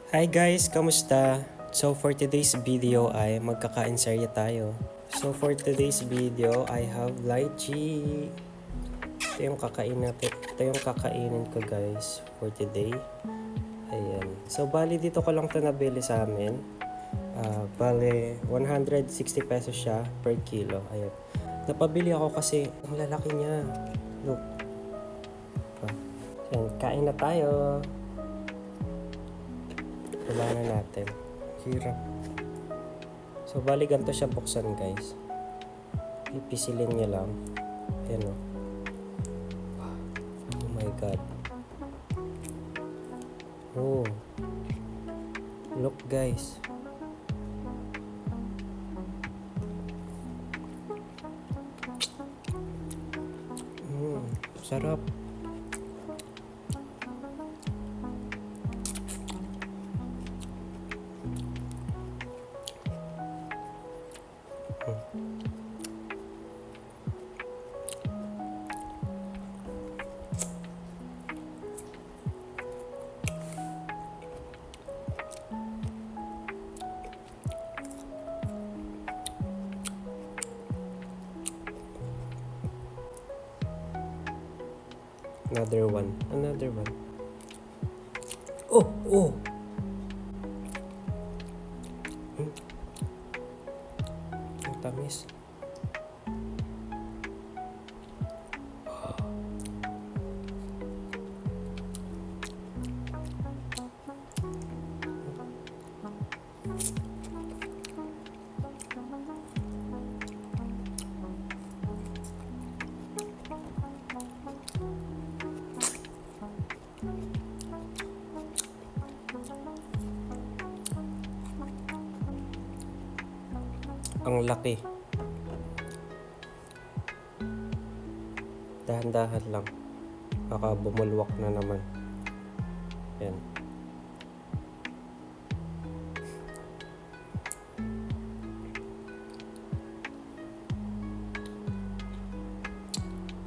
Hi guys, kamusta? So for today's video ay magkakain serye tayo. So for today's video, I have lychee. Ito yung kakain natin. Ito yung kakainin ko guys for today. Ayan. So bali dito ko lang ito nabili sa amin. Bali 160 pesos siya per kilo. Ayan. Napabili ako kasi ang lalaki niya. Look. Ayan, kain na tayo. Wala na natin. Hirap. So, bali ganito siya buksan, guys. Ipisilin niya lang. Ayan o. Oh my God. Oh. Look, guys. Sarap. Another one. Oh! Ang tamis. Ang laki. Dahan-dahan lang. Baka bumulwak na naman. Yan.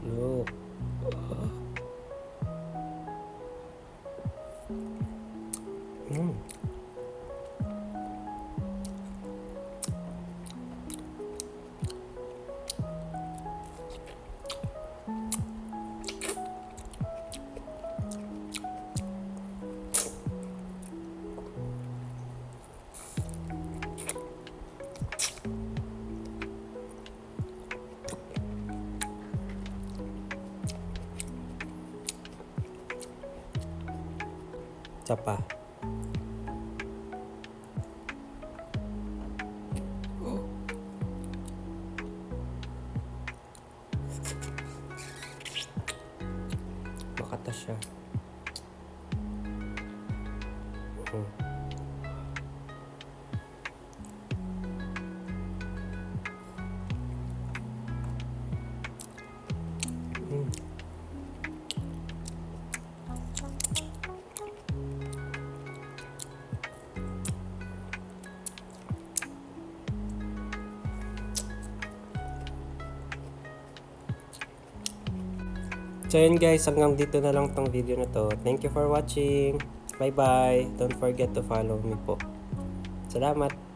Look. Isa pa. Makatas siya. So yun guys, hanggang dito na lang tong video na to. Thank you for watching. Bye bye. Don't forget to follow me po. Salamat.